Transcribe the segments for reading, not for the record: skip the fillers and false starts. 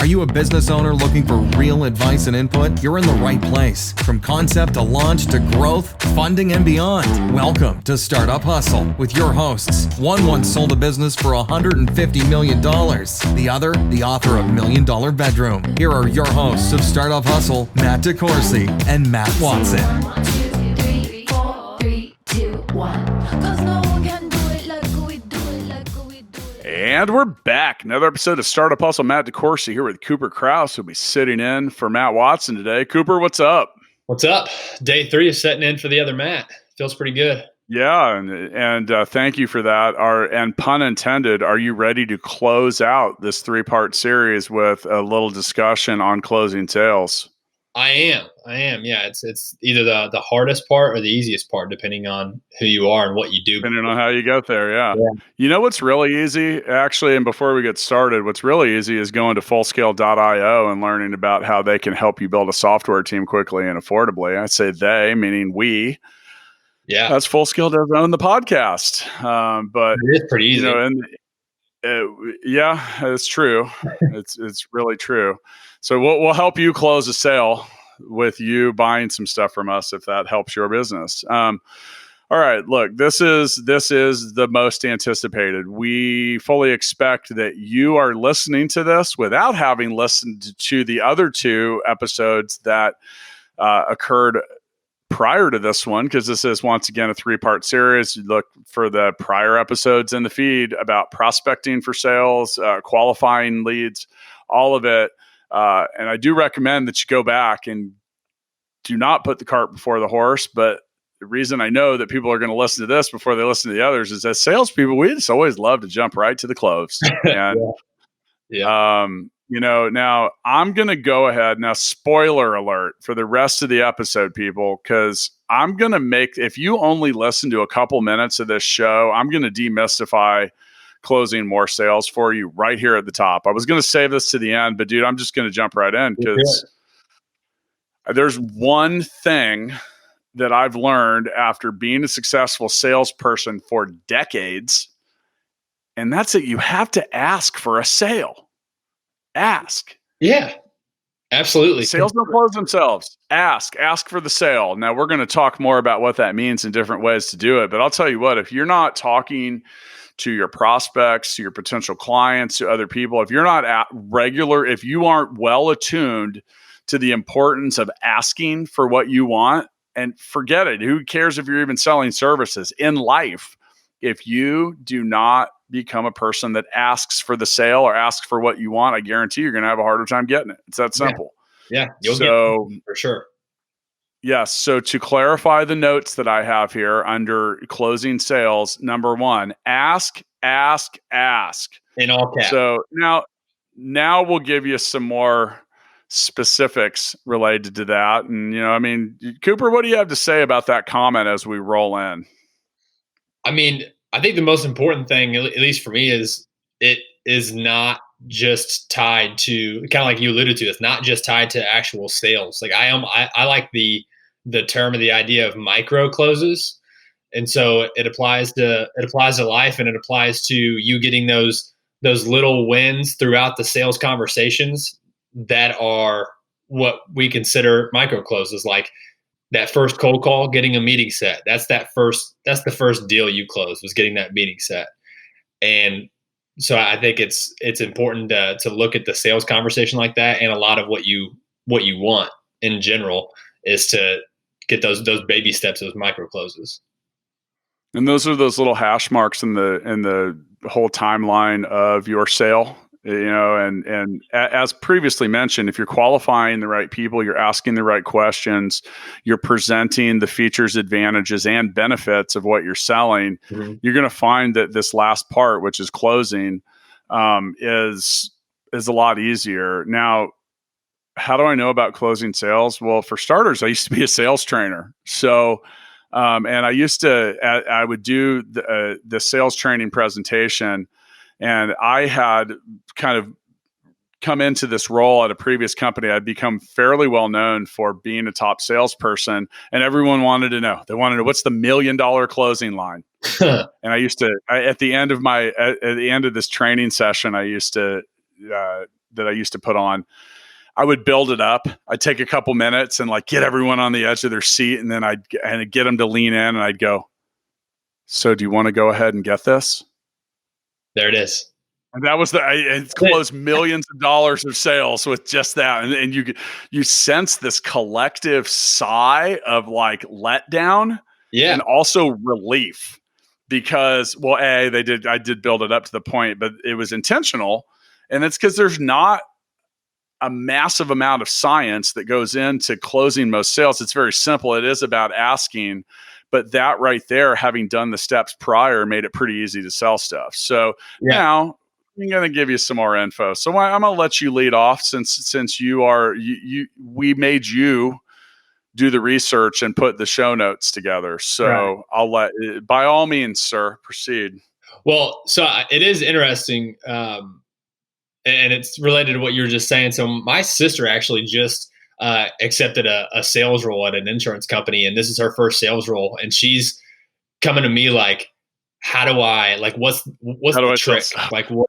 Are you a business owner looking for real advice and input? You're in the right place. From concept to launch to growth, funding, and beyond. Welcome to Startup Hustle with your hosts. One once sold a business for $150 million. The other, the author of $1 Million Bedroom. Here are your hosts of Startup Hustle, Matt DeCoursey and Matt Watson. 1, 2, 3, 4, 3, 2, 1. 'Cause no one can do it like we do it, like we do it. And we're back. Another episode of Startup Hustle. Matt DeCoursey here with Cooper Krauss, who'll be sitting in for Matt Watson today. Cooper, what's up? What's up? Day 3 is setting in for the other Matt. Feels pretty good. Yeah, and thank you for that. And pun intended, are you ready to close out this 3-part series with a little discussion on closing sales? I am. Yeah, it's either the hardest part or the easiest part, depending on who you are and what you do. Depending on how you get there, yeah. You know what's really easy, actually, and before we get started, what's really easy is going to fullscale.io and learning about how they can help you build a software team quickly and affordably. I say they, meaning we. Yeah, That's Fullscale doesn't own the podcast, but it is pretty easy. Yeah, it's true. It's really true. So we'll help you close a sale with you buying some stuff from us if that helps your business. All right, look, this is the most anticipated. We fully expect that you are listening to this without having listened to the other 2 episodes that occurred prior to this one, because this is once again a 3-part series. You look for the prior episodes in the feed about prospecting for sales, qualifying leads, all of it. And I do recommend that you go back and do not put the cart before the horse. But the reason I know that people are going to listen to this before they listen to the others is as salespeople, we just always love to jump right to the close. And, now I'm going to go ahead. Now, spoiler alert for the rest of the episode, people, because I'm going to if you only listen to a couple minutes of this show, I'm going to demystify closing more sales for you right here at the top. I was going to save this to the end, but dude, I'm just going to jump right in because there's one thing that I've learned after being a successful salesperson for decades, and that's that you have to ask for a sale. Ask. Yeah, absolutely. Sales don't close themselves. Ask for the sale. Now we're going to talk more about what that means in different ways to do it. But I'll tell you what, if you're not talking to your prospects, to your potential clients, to other people, if you're not if you aren't well attuned to the importance of asking for what you want, and forget it, who cares if you're even selling services in life, if you do not become a person that asks for the sale or asks for what you want, I guarantee you're going to have a harder time getting it. It's that simple. Yeah, you'll get it for sure. Yes. So to clarify the notes that I have here under closing sales, number 1, ask. In all caps. So now we'll give you some more specifics related to that. And, Cooper, what do you have to say about that comment as we roll in? I think the most important thing, at least for me, is it is not just tied to, kind of like you alluded to, it's not just tied to actual sales. Like I like the term of the idea of micro closes. And so it applies to life, and it applies to you getting those little wins throughout the sales conversations that are what we consider micro closes, like that first cold call, getting a meeting set. That's the first deal you closed, was getting that meeting set. And so I think it's important to look at the sales conversation like that. And a lot of what you want in general is to get those baby steps, those micro closes. And those are those little hash marks in the whole timeline of your sale. And as previously mentioned, if you're qualifying the right people, you're asking the right questions, you're presenting the features, advantages, and benefits of what you're selling, you're going to find that this last part, which is closing, is a lot easier. Now, how do I know about closing sales? Well, for starters, I used to be a sales trainer. So, and I would do the sales training presentation. And I had kind of come into this role at a previous company. I'd become fairly well known for being a top salesperson, and everyone wanted to know. They wanted to know, what's the $1 million closing line? And at the end of this training session, I used to that I used to put on, I would build it up. I'd take a couple minutes and like get everyone on the edge of their seat, and then I'd get them to lean in, and I'd go, so do you want to go ahead and get this? There it is. And that was it's closed millions of dollars of sales with just that. And you sense this collective sigh of like letdown and also relief because, well, I did build it up to the point, but it was intentional. And it's because there's not a massive amount of science that goes into closing most sales. It's very simple. It is about asking. But that right there, having done the steps prior, made it pretty easy to sell stuff. So now I'm going to give you some more info. So I'm going to let you lead off since we made you do the research and put the show notes together. So I'll by all means, sir, proceed. Well, so it is interesting. And it's related to what you were just saying. So my sister actually just accepted a sales role at an insurance company, and this is her first sales role. And she's coming to me like, how do I, like, what's the trick? Like, what,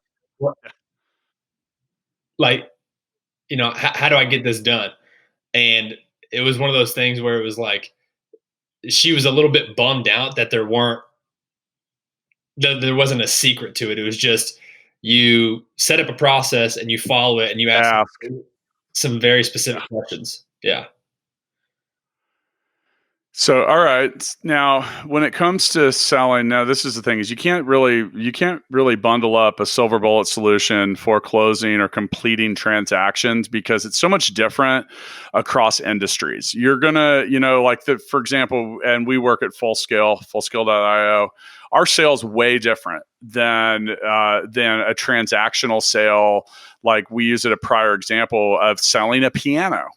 like, you know, how do I get this done? And it was one of those things where it was like, she was a little bit bummed out that there wasn't a secret to it. It was just, you set up a process and you follow it and you ask some very specific questions. Yeah. So, all right. Now, when it comes to selling, now this is the thing: is you can't really bundle up a silver bullet solution for closing or completing transactions because it's so much different across industries. You're gonna, for example, and we work at fullscale.io. Our sales way different than a transactional sale. Like we use a prior example of selling a piano.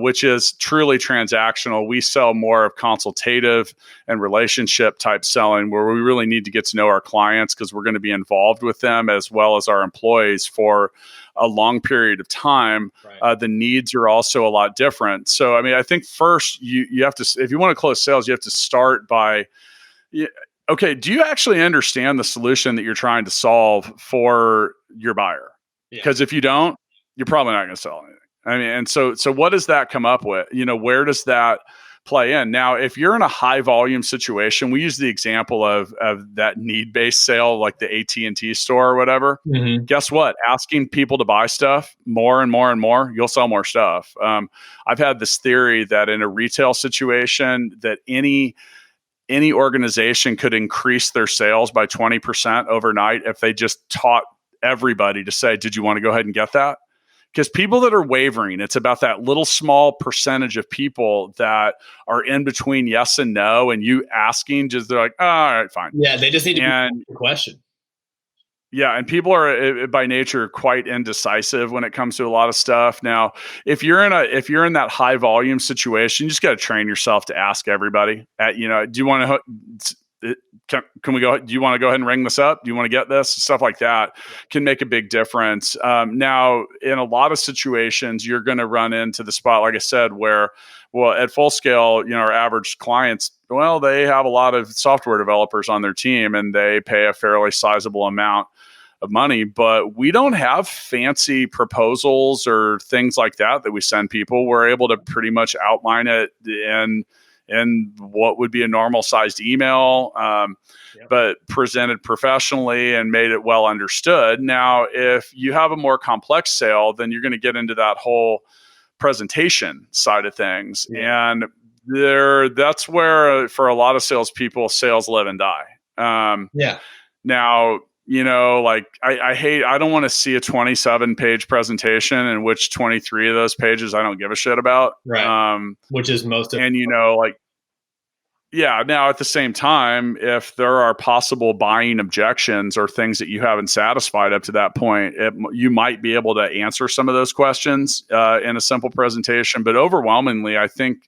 Which is truly transactional. We sell more of consultative and relationship type selling where we really need to get to know our clients because we're going to be involved with them as well as our employees for a long period of time. Right. The needs are also a lot different. So, I mean, I think first you have to, if you want to close sales, you have to start by, okay, do you actually understand the solution that you're trying to solve for your buyer? Because if you don't, you're probably not going to sell anything. I mean, and so what does that come up with? Where does that play in? Now, if you're in a high volume situation, we use the example of that need-based sale, like the AT&T store or whatever. Mm-hmm. Guess what? Asking people to buy stuff more and more and more, you'll sell more stuff. I've had this theory that in a retail situation that any organization could increase their sales by 20% overnight if they just taught everybody to say, did you want to go ahead and get that? Because people that are wavering, it's about that little small percentage of people that are in between yes and no, and you asking, they're like, oh, all right, fine. Yeah, they just need to ask the question. Yeah, and people are by nature quite indecisive when it comes to a lot of stuff. Now, if you're in that high volume situation, you just got to train yourself to ask everybody. Do you want to? Can we go? Do you want to go ahead and ring this up? Do you want to get this? Stuff like that can make a big difference. Now, in a lot of situations, you're going to run into the spot, like I said, where, well, at full scale, our average clients, well, they have a lot of software developers on their team and they pay a fairly sizable amount of money, but we don't have fancy proposals or things like that we send people. We're able to pretty much outline it in what would be a normal sized email, but presented professionally and made it well understood. Now, if you have a more complex sale, then you're going to get into that whole presentation side of things. Yeah. And that's where, for a lot of salespeople, sales live and die. Now, I don't want to see a 27-page presentation in which 23 of those pages I don't give a shit about. Right. Which is most of it. And, now at the same time, if there are possible buying objections or things that you haven't satisfied up to that point, you might be able to answer some of those questions in a simple presentation. But overwhelmingly, I think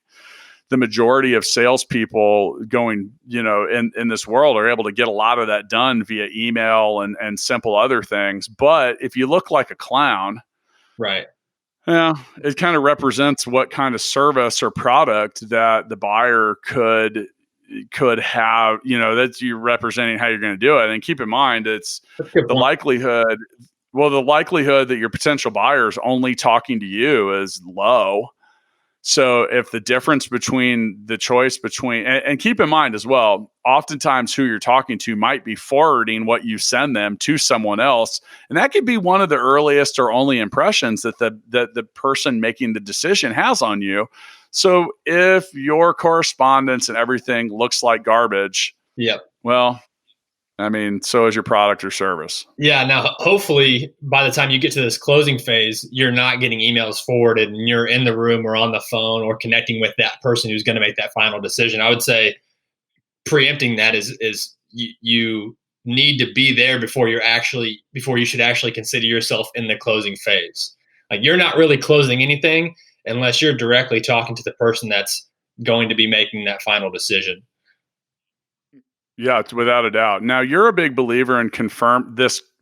the majority of salespeople going, in this world are able to get a lot of that done via email and simple other things. But if you look like a clown, right? Yeah, it kind of represents what kind of service or product that the buyer could have. That you're representing how you're going to do it. And keep in mind, it's the likelihood Well, the likelihood that your potential buyer is only talking to you is low. So if the difference between the choice between, and keep in mind as well, oftentimes who you're talking to might be forwarding what you send them to someone else. And that could be one of the earliest or only impressions that the person making the decision has on you. So if your correspondence and everything looks like garbage, well, I mean, so is your product or service. Yeah. Now, hopefully, by the time you get to this closing phase, you're not getting emails forwarded and you're in the room or on the phone or connecting with that person who's going to make that final decision. I would say preempting that is you need to be there before you should actually consider yourself in the closing phase. Like, you're not really closing anything unless you're directly talking to the person that's going to be making that final decision. Yeah, it's without a doubt. Now, you're a big believer in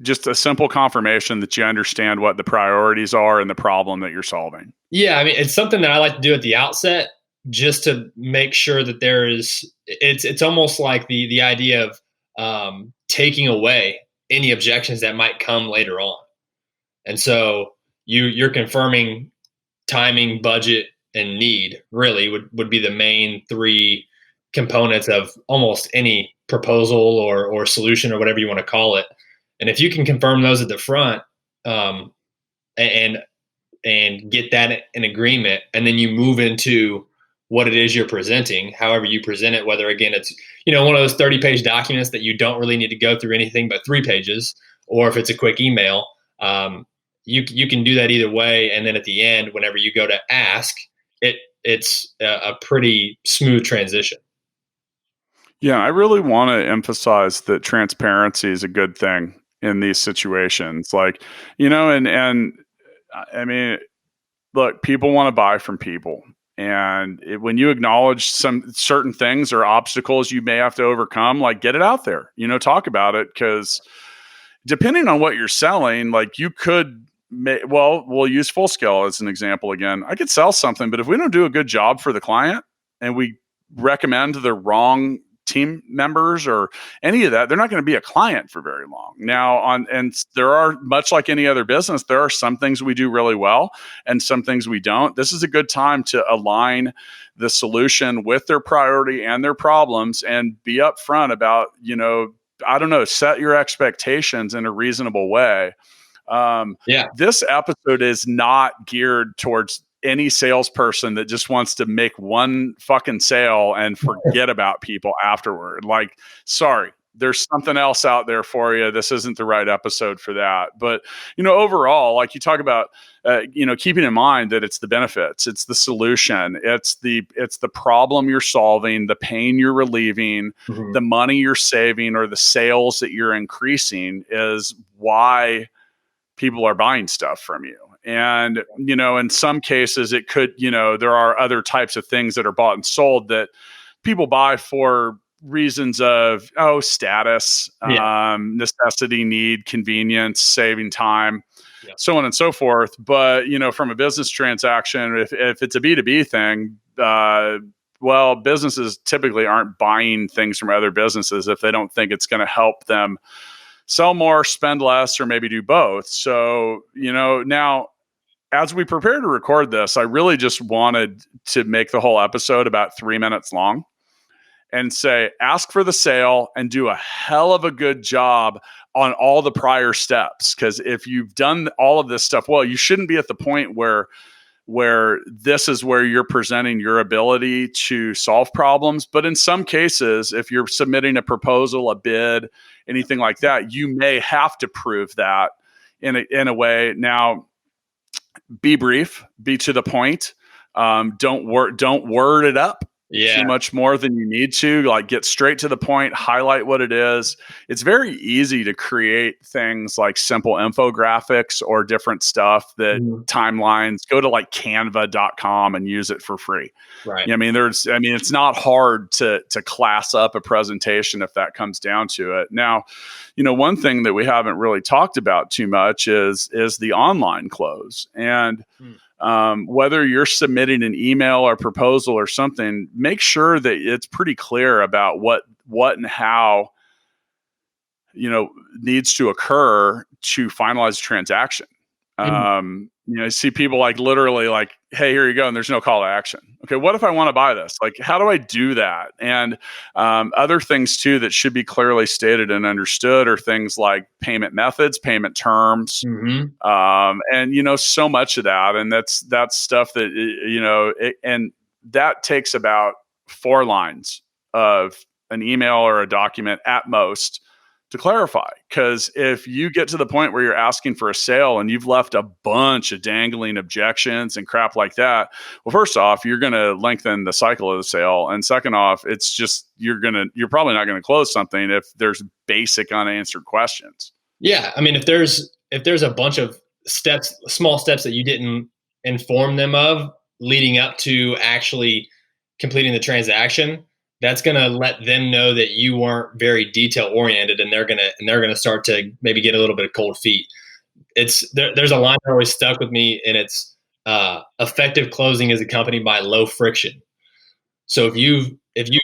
just a simple confirmation that you understand what the priorities are and the problem that you're solving. Yeah, I mean, it's something that I like to do at the outset, just to make sure that it's almost like the idea of taking away any objections that might come later on. And so you're confirming timing, budget, and need really would be the main three components of almost any proposal or solution or whatever you want to call it. And if you can confirm those at the front, and get that in agreement, and then you move into what it is you're presenting, however you present it, whether again it's one of those 30-page documents that you don't really need to go through anything but 3 pages, or if it's a quick email, you can do that either way. And then at the end, whenever you go to ask, it's a pretty smooth transition. Yeah, I really want to emphasize that transparency is a good thing in these situations. Like, and I mean, look, people want to buy from people. And when you acknowledge some certain things or obstacles you may have to overcome, like, get it out there, talk about it. Because depending on what you're selling, like, you could, we'll use Full Scale as an example again. I could sell something, but if we don't do a good job for the client and we recommend the wrong team members or any of that, they're not going to be a client for very long. Now, and there are, much like any other business, there are some things we do really well and some things we don't. This is a good time to align the solution with their priority and their problems and be upfront about, set your expectations in a reasonable way. This episode is not geared towards any salesperson that just wants to make one fucking sale and forget about people afterward. Like, sorry, there's something else out there for you. This isn't the right episode for that. But, overall, like you talk about, keeping in mind that it's the benefits, it's the solution, it's the problem you're solving, the pain you're relieving, the money you're saving, or the sales that you're increasing is why people are buying stuff from you. And, in some cases it could, there are other types of things that are bought and sold that people buy for reasons of, status, necessity, need, convenience, saving time, so on and so forth. But, from a business transaction, if it's a B2B thing, businesses typically aren't buying things from other businesses if they don't think it's going to help them sell more, spend less, or maybe do both. So, now as we prepare to record this, I really just wanted to make the whole episode about 3 minutes long and say, ask for the sale and do a hell of a good job on all the prior steps. Because if you've done all of this stuff well, you shouldn't be at the point where this is where you're presenting your ability to solve problems. But in some cases, if you're submitting a proposal, a bid, anything like that, you may have to prove that in a way. Now, be brief, be to the point. Don't word it up too much more than you need to. Like, get straight to the point, highlight what it is. It's very easy to create things like simple infographics or different stuff that timelines. Go to like canva.com and use it for free. Right. It's not hard to class up a presentation if that comes down to it. Now, one thing that we haven't really talked about too much is the online close. And whether you're submitting an email or proposal or something, make sure that it's pretty clear about what and how needs to occur to finalize a transaction. I see people like literally like, hey, here you go. And there's no call to action. Okay. What if I want to buy this? Like, how do I do that? And other things too that should be clearly stated and understood are things like payment methods, payment terms, and so much of that. And that's stuff that, and that takes about 4 lines of an email or a document at most to clarify. Because if you get to the point where you're asking for a sale and you've left a bunch of dangling objections and crap like that, well, first off, you're going to lengthen the cycle of the sale. And second off, it's just, you're probably not going to close something if there's basic unanswered questions. Yeah. I mean, if there's a bunch of small steps that you didn't inform them of leading up to actually completing the transaction, that's going to let them know that you weren't very detail oriented, and they're going to start to maybe get a little bit of cold feet. There's a line that always stuck with me, and it's effective closing is accompanied by low friction. So if you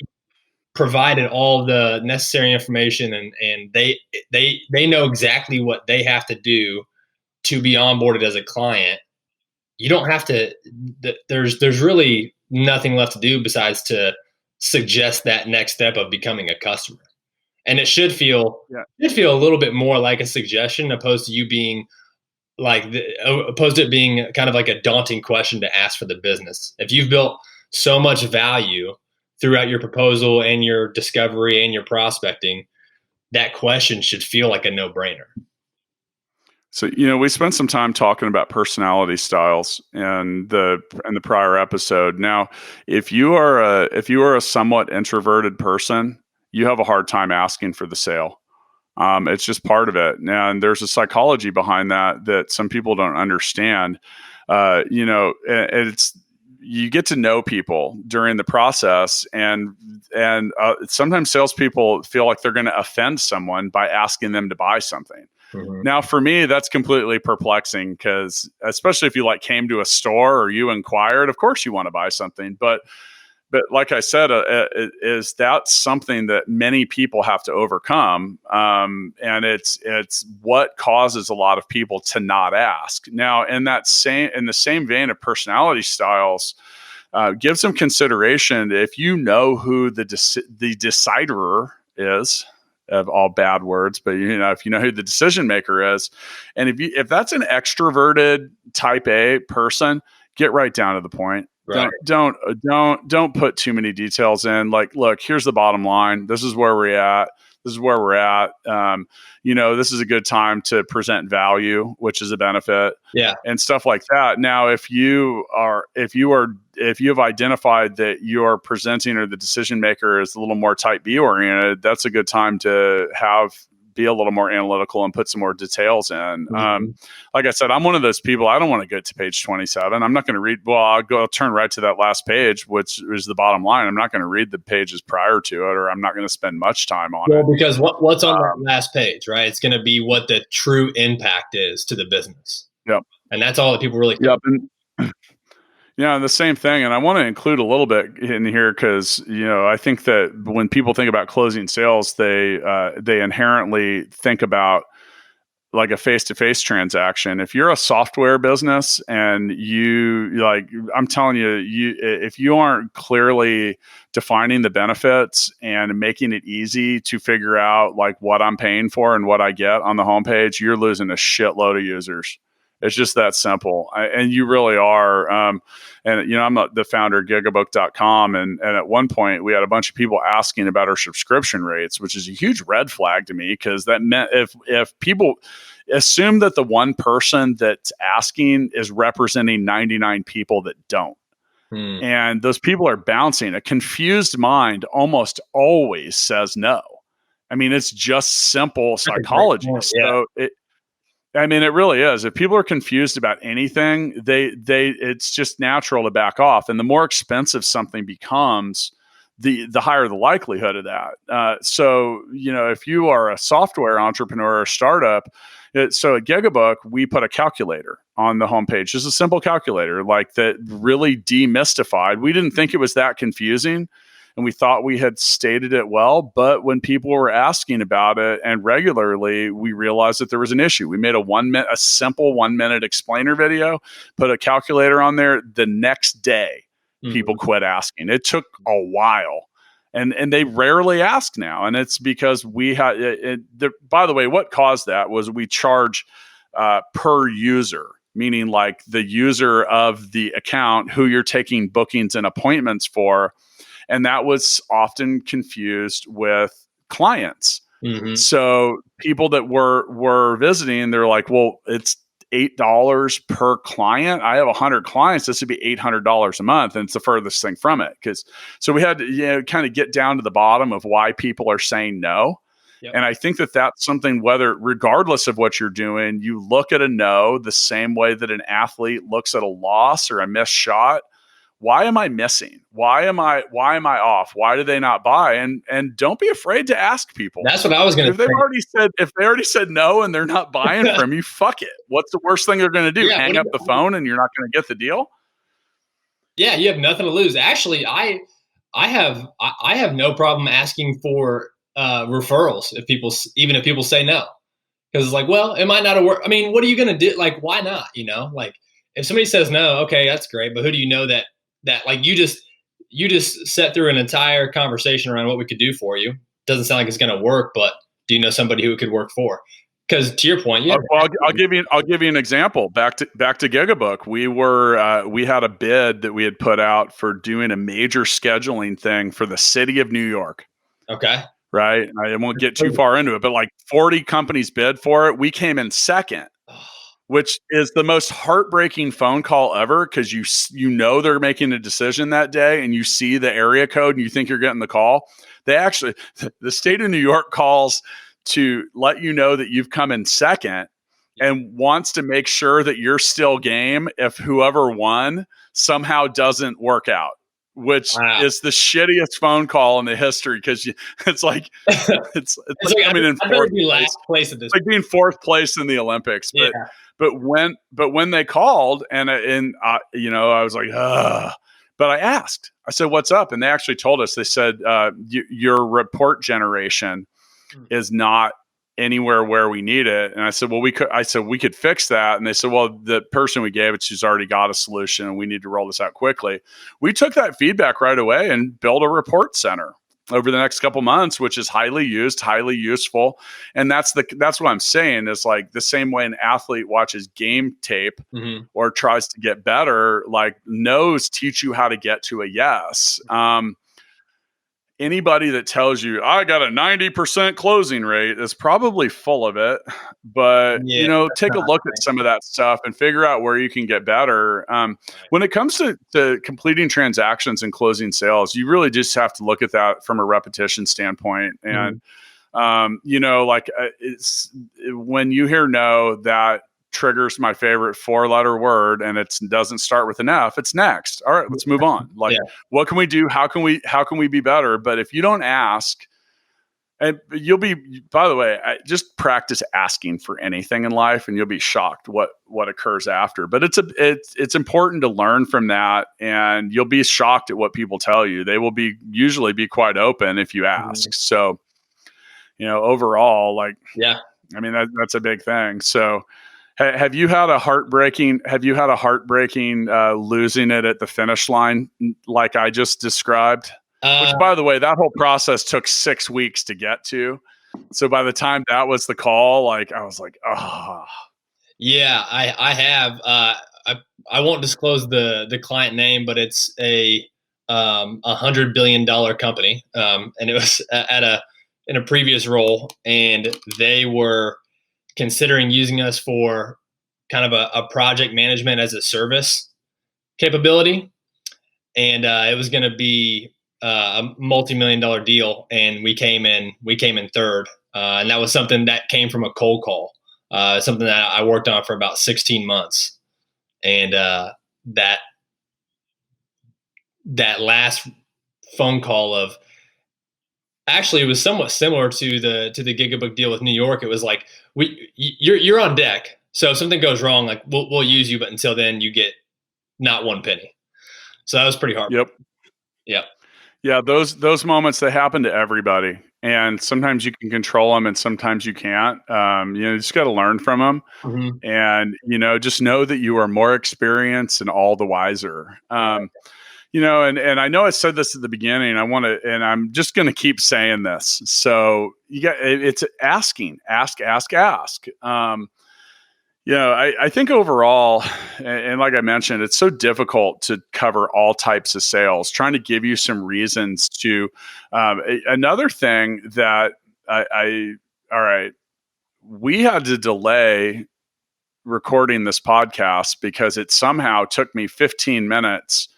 provided all the necessary information and they know exactly what they have to do to be onboarded as a client, you don't have to. There's really nothing left to do besides to suggest that next step of becoming a customer. And it should feel a little bit more like a suggestion opposed to you being opposed to it being kind of like a daunting question to ask for the business. If you've built so much value throughout your proposal and your discovery and your prospecting, that question should feel like a no-brainer. So, we spent some time talking about personality styles in the prior episode. Now, if you are a somewhat introverted person, you have a hard time asking for the sale. It's just part of it. And there's a psychology behind that some people don't understand. It's, you get to know people during the process, and sometimes salespeople feel like they're going to offend someone by asking them to buy something. Now, for me, that's completely perplexing, because especially if you came to a store or you inquired, of course you want to buy something. But like I said, is that something that many people have to overcome? And it's what causes a lot of people to not ask. Now, in the same vein of personality styles, give some consideration if you know who the decider is. Of all bad words, but if you know who the decision maker is, and if that's an extroverted type A person, get right down to the point. Right. Don't put too many details in. Like, look, here's the bottom line. This is where we're at. This is where we're at. This is a good time to present value, which is a benefit. Yeah. And stuff like that. Now, if you have identified that you're presenting or the decision maker is a little more type B oriented, that's a good time to be a little more analytical and put some more details in. Like I said, I'm one of those people. I don't want to get to page 27. I'm not going to read. Well, I'll turn right to that last page, which is the bottom line. I'm not going to read the pages prior to it, or I'm not going to spend much time on it. Because what's on that last page, right? It's going to be what the true impact is to the business. Yep. And that's all that people really. Yep. Yeah, the same thing. And I want to include a little bit in here because, I think that when people think about closing sales, they inherently think about like a face-to-face transaction. If you're a software business and I'm telling you, if you aren't clearly defining the benefits and making it easy to figure out like what I'm paying for and what I get on the homepage, you're losing a shitload of users. It's just that simple. And you really are. I'm the founder of GigaBook.com. And at one point we had a bunch of people asking about our subscription rates, which is a huge red flag to me, because that meant if people assume that the one person that's asking is representing 99 people that don't. And those people are bouncing. A confused mind almost always says no. I mean, it's just simple psychology. So it really is. If people are confused about anything, it's just natural to back off. And the more expensive something becomes, the higher the likelihood of that. So, if you are a software entrepreneur or startup, so at GigaBook, we put a calculator on the homepage, just a simple calculator like that really demystified. We didn't think it was that confusing. and we thought we had stated it well. But when people were asking about it and regularly, we realized that there was an issue. We made a simple 1 minute explainer video, put a calculator on there. The next day, people quit asking. It took a while. And they rarely ask now. And it's because we had, by the way, what caused that was we charge per user, meaning like the user of the account who you're taking bookings and appointments for. And that was often confused with clients. So people that were visiting, they're like, well, it's $8 per client. I have 100 clients. This would be $800 a month. And it's the furthest thing from it. So we had to kind of get down to the bottom of why people are saying no. Yep. And I think that that's something, regardless of what you're doing, you look at a no the same way that an athlete looks at a loss or a missed shot. Why am I missing? Why am I off? Why do they not buy? And don't be afraid to ask people. That's what I was going to say. If they already said no and they're not buying from you, fuck it. What's the worst thing they're going to do? Yeah, hang up the phone and you're not going to get the deal? Yeah, you have nothing to lose. Actually, I have no problem asking for referrals if people say no. Because it's like, well, it might not have worked. I mean, what are you going to do? Like, why not? Like if somebody says no, okay, that's great. But who do you know that like you just set through an entire conversation around what we could do for you? Doesn't sound like it's going to work, but do you know somebody who it could work for? Because to your point, yeah. I'll give you an example. Back to GigaBook, we had a bid that we had put out for doing a major scheduling thing for the city of New York. Okay. Right. I won't get too far into it, but like 40 companies bid for it. We came in second. Which is the most heartbreaking phone call ever, because you know they're making a decision that day and you see the area code and you think you're getting the call. The state of New York calls to let you know that you've come in second and wants to make sure that you're still game if whoever won somehow doesn't work out, which is the shittiest phone call in the history, because it's like coming in fourth place. It's like being fourth place in the Olympics. But when they called and I was like, ugh. But I asked, I said, what's up? And they actually told us, they said, your report generation is not anywhere where we need it. And I said, well, we could fix that. And they said, well, the person we gave it to's already got a solution and we need to roll this out quickly. We took that feedback right away and built a report center over the next couple months, which is highly used, highly useful. And that's what I'm saying is, like, the same way an athlete watches game tape or tries to get better, like no's teach you how to get to a yes. Anybody that tells you I got a 90% closing rate is probably full of it, but take a look at some of that stuff and figure out where you can get better. When it comes to completing transactions and closing sales, you really just have to look at that from a repetition standpoint. And, it's when you hear no, that triggers my favorite 4-letter word, and it doesn't start with an F. It's next. All right, let's move on. What can we do? How can we be better? But if you don't ask, and you'll be, by the way, just practice asking for anything in life, and you'll be shocked what occurs after. But it's important to learn from that, and you'll be shocked at what people tell you. They will usually be quite open if you ask. So, overall, I mean, that's a big thing. So, have you had a heartbreaking losing it at the finish line like I just described? Which, by the way, that whole process took 6 weeks to get to. So by the time that was the call, I was like, oh. Yeah, I have. I won't disclose the client name, but it's a $100 billion company, and it was in a previous role, and they were considering using us for kind of a project management as a service capability. And it was going to be a multi-million-dollar deal. And we came in third. And that was something that came from a cold call, something that I worked on for about 16 months. And that last phone call actually, it was somewhat similar to the GigaBook deal with New York. It was like, you're on deck. So if something goes wrong, like we'll use you, but until then you get not one penny. So that was pretty hard. Yep. Yeah. Yeah, those moments, they happen to everybody, and sometimes you can control them, and sometimes you can't. You just got to learn from them, Mhm. and just know that you are more experienced and all the wiser. And I know I said this at the beginning. And I'm just going to keep saying this. So it's asking, ask. I think overall, and like I mentioned, it's so difficult to cover all types of sales. Trying to give you some reasons to. Another thing that all right, we had to delay recording this podcast because it somehow took me 15 minutes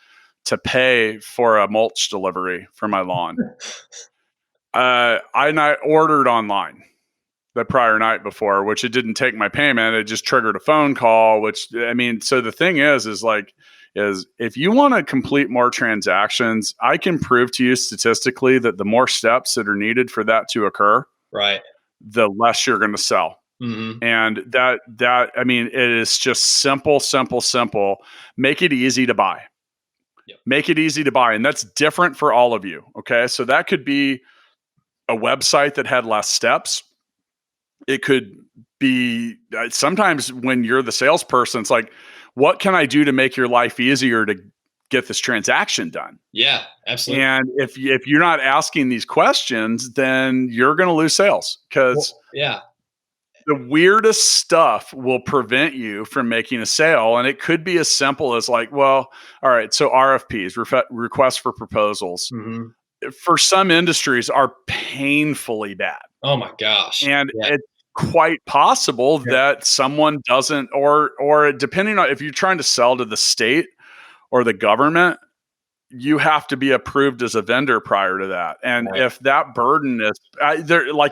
to pay for a mulch delivery for my lawn. I ordered online the prior night before, which it didn't take my payment. It just triggered a phone call, so the thing is if you want to complete more transactions, I can prove to you statistically that the more steps that are needed for that to occur, Right. the less you're going to sell. Mm-hmm. And it is just simple. Make it easy to buy. Yep. Make it easy to buy. And that's different for all of you. Okay. So that could be a website that had less steps. It could be sometimes when you're the salesperson, it's like, what can I do to make your life easier to get this transaction done? Yeah, absolutely. And if you're not asking these questions, then you're going to lose sales because the weirdest stuff will prevent you from making a sale. And it could be as simple as like, well, all right, so RFPs, requests for proposals, for some industries are painfully bad. Oh my gosh. And it's quite possible that someone doesn't, or depending on if you're trying to sell to the state or the government, you have to be approved as a vendor prior to that. And if that burden is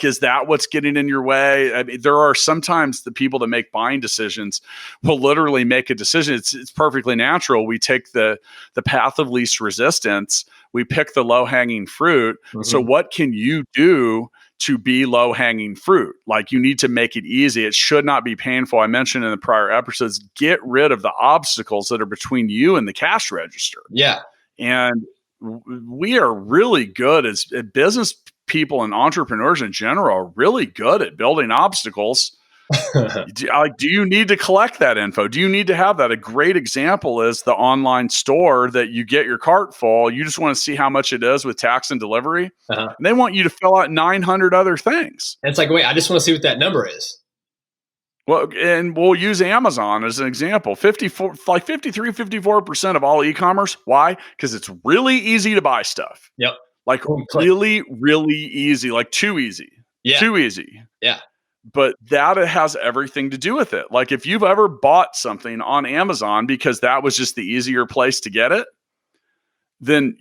is that what's getting in your way? I mean, there are sometimes the people that make buying decisions will literally make a decision. It's perfectly natural. We take the path of least resistance. We pick the low hanging fruit. So what can you do to be low hanging fruit? Like, you need to make it easy. It should not be painful. I mentioned in the prior episodes, get rid of the obstacles that are between you and the cash register. Yeah. And we are really good as business people and entrepreneurs in general are really good at building obstacles. Do you need to collect that info? Do you need to have that? A great example is the online store that you get your cart full. You just want to see how much it is with tax and delivery. And they want you to fill out 900 other things. And it's like, wait, I just want to see what that number is. Well, and we'll use Amazon as an example. 54% of all e-commerce. Why? Because it's really easy to buy stuff. Yep. Like really, really easy. Like too easy. Yeah. Too easy. Yeah. But that has everything to do with it. Like, if you've ever bought something on Amazon because that was just the easier place to get it, then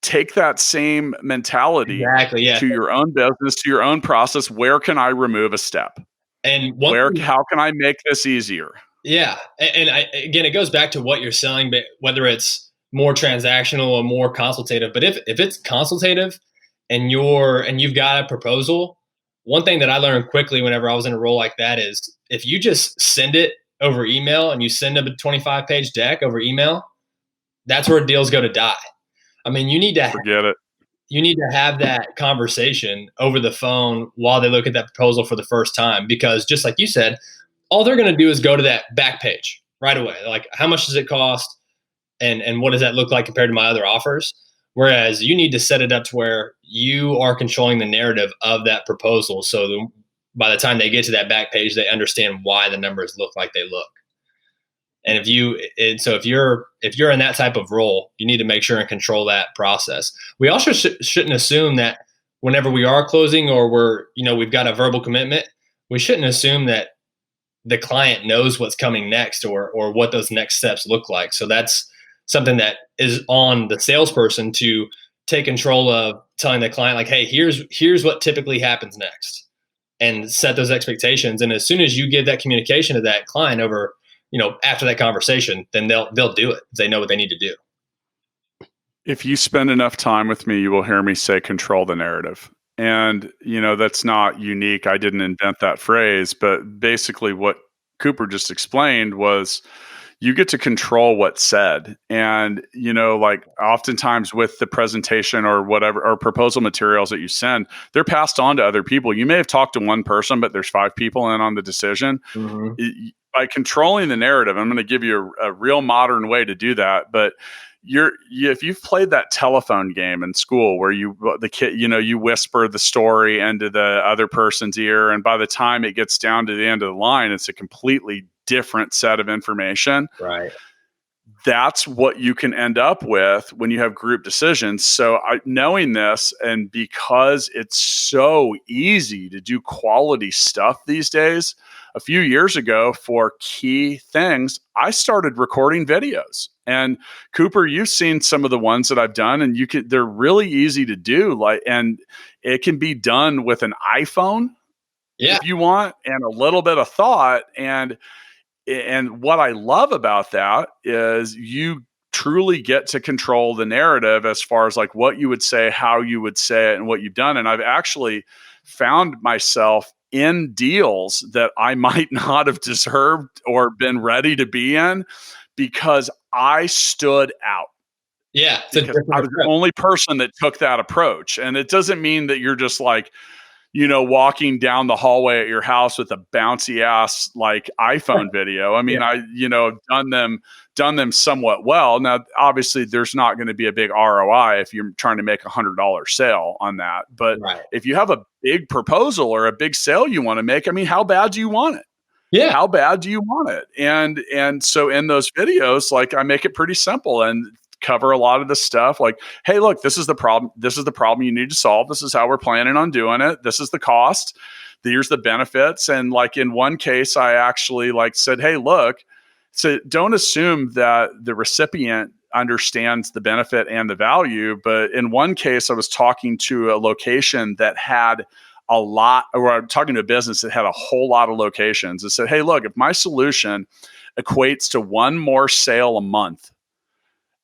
take that same mentality to your own business, to your own process. Where can I remove a step? And how can I make this easier? Yeah. And again, it goes back to what you're selling, but whether it's more transactional or more consultative. But if it's consultative and you've got a proposal, one thing that I learned quickly whenever I was in a role like that is if you just send it over email and you send them a 25-page deck over email, that's where deals go to die. I mean, you need to forget it. You need to have that conversation over the phone while they look at that proposal for the first time, because just like you said, all they're going to do is go to that back page right away. Like, how much does it cost? And what does that look like compared to my other offers? Whereas you need to set it up to where you are controlling the narrative of that proposal. So by the time they get to that back page, they understand why the numbers look like they look. And if you're in that type of role, you need to make sure and control that process. We also shouldn't assume that whenever we are closing or we've got a verbal commitment, we shouldn't assume that the client knows what's coming next or what those next steps look like. So that's something that is on the salesperson to take control of, telling the client like, hey, here's what typically happens next, and set those expectations. And as soon as you give that communication to that client over, after that conversation, then they'll do it. They know what they need to do. If you spend enough time with me, you will hear me say control the narrative. And, that's not unique. I didn't invent that phrase, but basically what Cooper just explained was you get to control what's said. And, like oftentimes with the presentation or whatever, or proposal materials that you send, they're passed on to other people. You may have talked to one person, but there's 5 people in on the decision. By controlling the narrative, I'm going to give you a real modern way to do that. But if you've played that telephone game in school where you whisper the story into the other person's ear, and by the time it gets down to the end of the line, it's a completely different set of information. Right. That's what you can end up with when you have group decisions. So knowing this, and because it's so easy to do quality stuff these days, a few years ago for key things, I started recording videos. And Cooper, you've seen some of the ones that I've done, and they're really easy to do. And it can be done with an iPhone if you want, and a little bit of thought. And what I love about that is you truly get to control the narrative as far as like what you would say, how you would say it, and what you've done. And I've actually found myself in deals that I might not have deserved or been ready to be in because I stood out. Yeah. Because I was the only person that took that approach. And it doesn't mean that you're just like, walking down the hallway at your house with a bouncy ass like iPhone video. I mean, I've done them somewhat well. Now, obviously there's not going to be a big ROI if you're trying to make $100 sale on that. But if you have a big proposal or a big sale you want to make, I mean, how bad do you want it? Yeah. How bad do you want it? And so in those videos, like I make it pretty simple and cover a lot of the stuff like, hey, look, this is the problem. This is the problem you need to solve. This is how we're planning on doing it. This is the cost. Here's the benefits. And like in one case, I actually like said, hey, look, so don't assume that the recipient understands the benefit and the value. But in one case, I was talking to a location that had a lot, or I'm talking to a business that had a whole lot of locations. I said, hey, look, if my solution equates to one more sale a month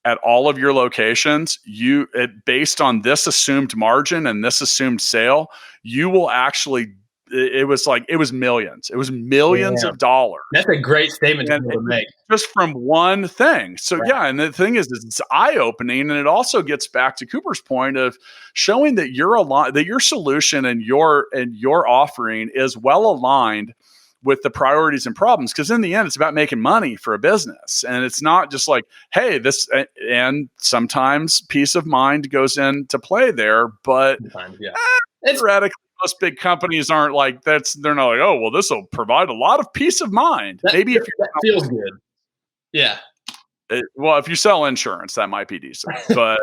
at all of your locations, based on this assumed margin and this assumed sale, you will actually, it was millions. It was millions of dollars. That's a great statement to make. Just from one thing. So and the thing is it's eye-opening, and it also gets back to Cooper's point of showing that that your solution and your offering is well aligned with the priorities and problems, because in the end, it's about making money for a business. And it's not just like, hey, this, and sometimes peace of mind goes into play there, but theoretically, most big companies aren't like, they're not like, oh, well, this will provide a lot of peace of mind. Maybe if that feels good. Yeah. If you sell insurance, that might be decent, but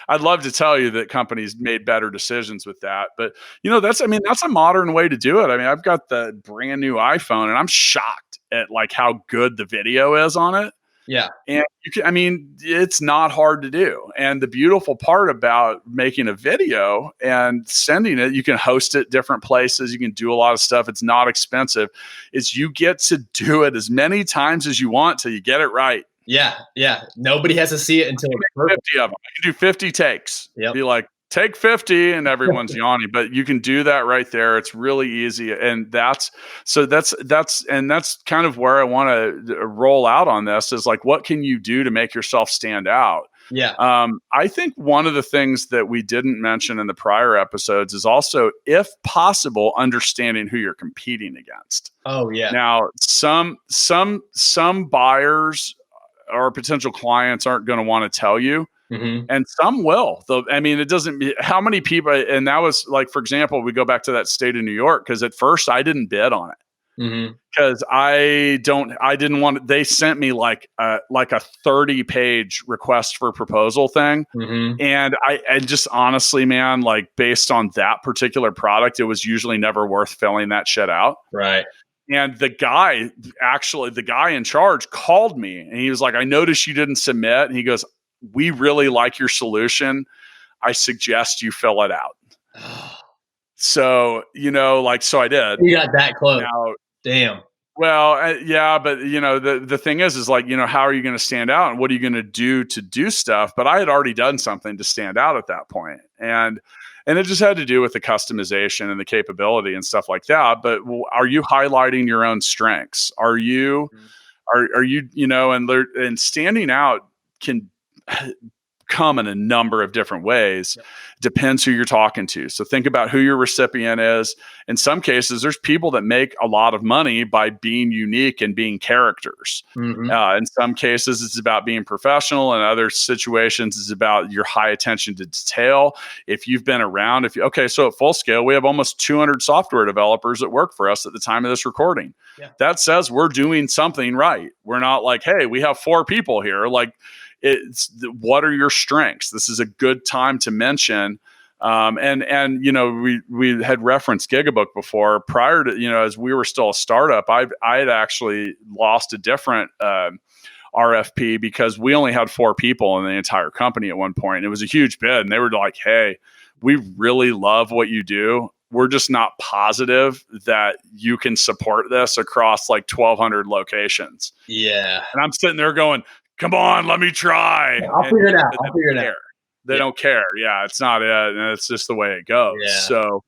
I'd love to tell you that companies made better decisions with that, but that's a modern way to do it. I mean, I've got the brand new iPhone and I'm shocked at like how good the video is on it. Yeah. And it's not hard to do. And the beautiful part about making a video and sending it, you can host it different places. You can do a lot of stuff. It's not expensive. Is you get to do it as many times as you want till you get it right. Yeah. Yeah. Nobody has to see it until it's 50 of them. I can do 50 takes. Yep. Be like, take 50 and everyone's yawning, but you can do that right there. It's really easy. And that's kind of where I want to roll out on this is like, what can you do to make yourself stand out? Yeah. I think one of the things that we didn't mention in the prior episodes is also, if possible, understanding who you're competing against. Oh yeah. Now, some buyers or potential clients aren't going to want to tell you. Mm-hmm. And some will. It doesn't. How many people? And that was like, for example, we go back to that state of New York, because at first I didn't bid on it because I didn't want. They sent me like a 30-page request for proposal thing, and I just honestly, man, like based on that particular product, it was usually never worth filling that shit out. Right. And the guy in charge called me, and he was like, "I noticed you didn't submit," and he goes, "We really like your solution. I suggest you fill it out." So, so I did. You got that close. Now, damn. Well, but the thing is like, how are you going to stand out and what are you going to do stuff? But I had already done something to stand out at that point. And it just had to do with the customization and the capability and stuff like that. But are you highlighting your own strengths? Are you Are you, and standing out can come in a number of different ways. Yep. Depends who you're talking to. So think about who your recipient is. In some cases, there's people that make a lot of money by being unique and being characters. Mm-hmm. In some cases, it's about being professional. In other situations, it's about your high attention to detail. If you've been around, so at Full Scale, we have almost 200 software developers that work for us at the time of this recording. Yeah. That says we're doing something right. We're not like, hey, we have 4 people here. Like, what are your strengths? This is a good time to mention. We had referenced GigaBook before. Prior to, as we were still a startup, I had actually lost a different RFP because we only had 4 people in the entire company at one point. It was a huge bid, and they were like, hey, we really love what you do. We're just not positive that you can support this across like 1,200 locations. Yeah. And I'm sitting there going, come on, let me try. I'll figure it out. They don't care. Yeah, it's not it. And it's just the way it goes. Yeah. So,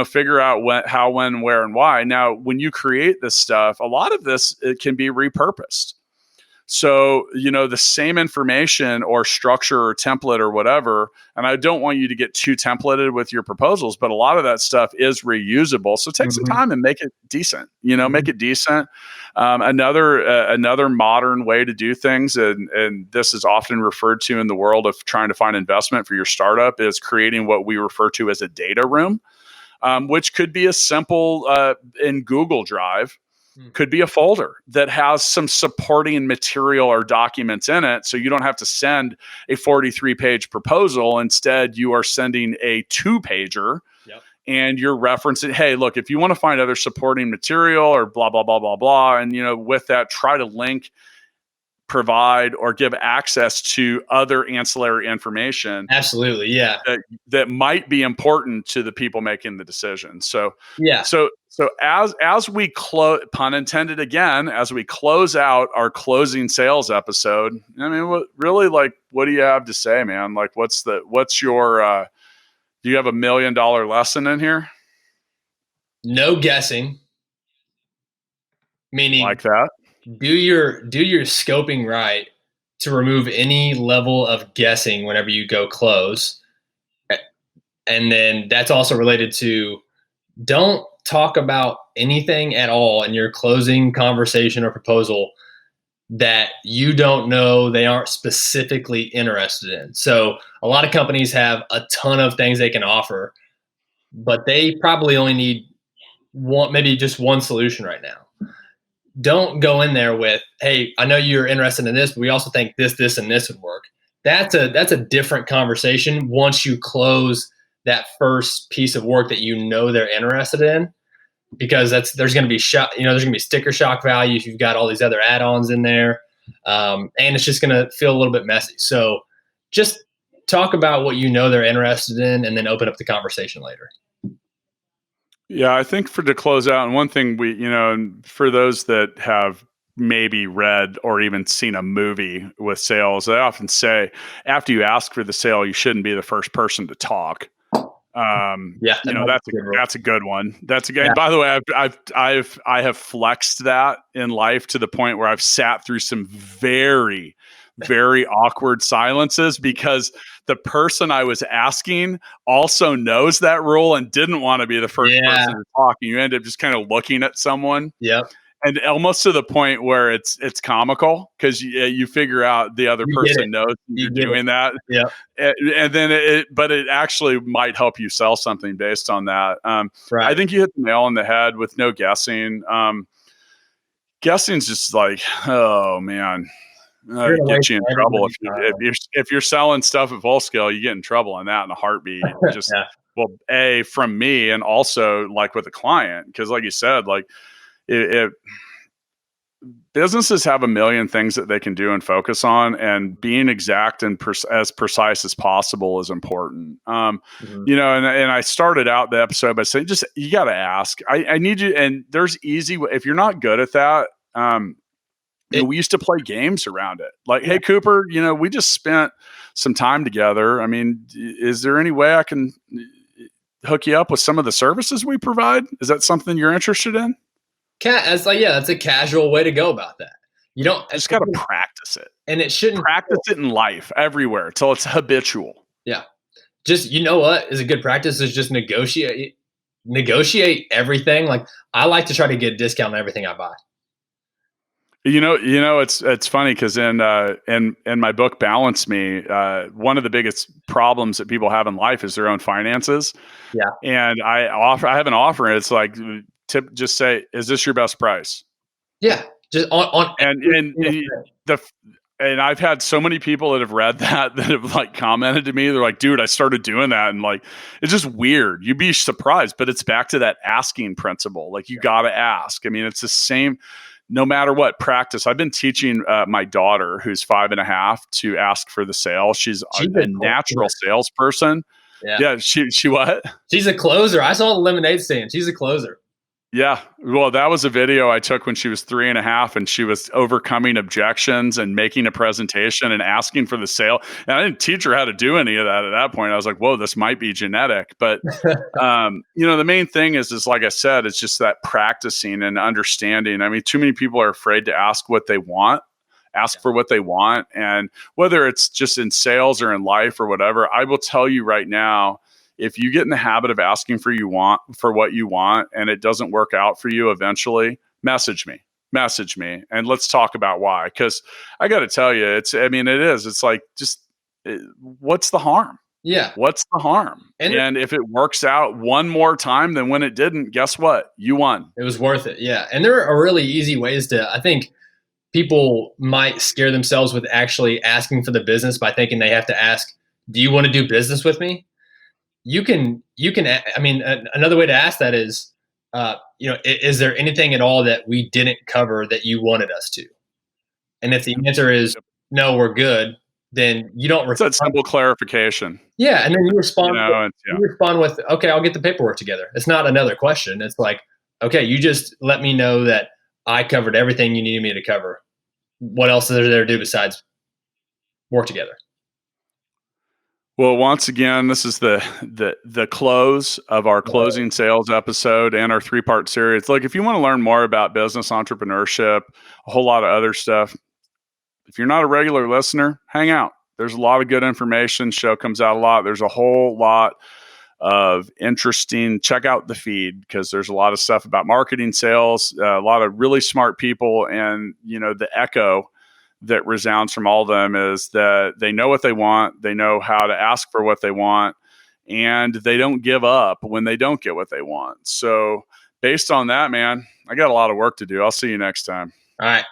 figure out how, when, where, and why. Now, when you create this stuff, a lot of this, it can be repurposed. So, the same information or structure or template or whatever, and I don't want you to get too templated with your proposals, but a lot of that stuff is reusable. So take some time and make it decent, make it decent. Another modern way to do things, and this is often referred to in the world of trying to find investment for your startup, is creating what we refer to as a data room, which could be as simple in Google Drive. Could be a folder that has some supporting material or documents in it. So you don't have to send a 43-page proposal. Instead, you are sending a 2-pager. Yep. And you're referencing, hey, look, if you want to find other supporting material or blah, blah, blah, blah, blah. And, with that, try to link, provide, or give access to other ancillary information. Absolutely. Yeah. That might be important to the people making the decision. So, yeah. So as we close, pun intended again, as we close out our closing sales episode, I mean, what do you have to say, man? Like, what's your, do you have $1 million lesson in here? No guessing. Meaning like that. Do your scoping right to remove any level of guessing whenever you go close. And then that's also related to don't talk about anything at all in your closing conversation or proposal that you don't know they aren't specifically interested in. So a lot of companies have a ton of things they can offer, but they probably only need maybe just one solution right now. Don't go in there with, hey, I know you're interested in this, but we also think this, and this would work. That's a different conversation once you close that first piece of work that they're interested in, because there's going to be there's going to be sticker shock value if you've got all these other add-ons in there, and it's just going to feel a little bit messy. So just talk about what they're interested in, and then open up the conversation later. Yeah, I think to close out, and one thing and for those that have maybe read or even seen a movie with sales, I often say after you ask for the sale, you shouldn't be the first person to talk. That's a good one. That's a good. Yeah. By the way, I have flexed that in life to the point where I've sat through some very, very awkward silences because the person I was asking also knows that rule and didn't want to be the first person to talk. And you end up just kind of looking at someone. Yep. And almost to the point where it's comical because you figure out the other person knows you're doing that. Yeah. And then it actually might help you sell something based on that. Right. I think you hit the nail on the head with no guessing. Guessing's just like, oh man. Get you in trouble if you're selling stuff at Full Scale. You get in trouble on that in a heartbeat. Just from me, and also like with a client, because like you said, like it businesses have a million things that they can do and focus on, and being exact and as precise as possible is important. And I started out the episode by saying, just you got to ask. I need you, and there's easy if you're not good at that. We used to play games around it. Like, hey, Cooper, we just spent some time together. I mean, is there any way I can hook you up with some of the services we provide? Is that something you're interested in? That's a casual way to go about that. You don't just got to practice it. And it shouldn't practice it in life everywhere till it's habitual. Yeah. Just, you know what is a good practice is just negotiate everything. Like I like to try to get a discount on everything I buy. It's funny because in my book Balance Me, one of the biggest problems that people have in life is their own finances. Yeah. And I have an offer, and it's like just say, is this your best price? Yeah. Just on and I've had so many people that have read that have like commented to me. They're like, dude, I started doing that. And like, it's just weird. You'd be surprised, but it's back to that asking principle. Like you got to ask. I mean, it's the same, no matter what practice. I've been teaching my daughter who's 5.5 to ask for the sale. She's a natural salesperson. Yeah. She what? She's a closer. I saw the lemonade stand. She's a closer. Yeah. Well, that was a video I took when she was 3.5 and she was overcoming objections and making a presentation and asking for the sale. And I didn't teach her how to do any of that at that point. I was like, whoa, this might be genetic. But, the main thing is like I said, it's just that practicing and understanding. I mean, too many people are afraid to ask what they want, ask for what they want. And whether it's just in sales or in life or whatever, I will tell you right now, if you get in the habit of asking for what you want and it doesn't work out for you eventually, message me and let's talk about why. Because I got to tell you, it's like, what's the harm? Yeah. What's the harm? And if it works out one more time than when it didn't, guess what? You won. It was worth it. Yeah. And there are really easy ways I think people might scare themselves with actually asking for the business by thinking they have to ask, do you want to do business with me? You can, I mean, another way to ask that is, is there anything at all that we didn't cover that you wanted us to? And if the answer is no, we're good, then you don't respond. It's that simple clarification. Yeah. And then you respond, you respond with, okay, I'll get the paperwork together. It's not another question. It's like, okay, you just let me know that I covered everything you needed me to cover. What else is there to do besides work together? Well, once again, this is the close of our closing sales episode and our 3-part series. Look, if you want to learn more about business entrepreneurship, a whole lot of other stuff, if you're not a regular listener, hang out. There's a lot of good information. Show comes out a lot. There's a whole lot of interesting. Check out the feed because there's a lot of stuff about marketing, sales, a lot of really smart people, and the echo that resounds from all of them is that they know what they want, they know how to ask for what they want, and they don't give up when they don't get what they want. So based on that, man, I got a lot of work to do. I'll see you next time. All right.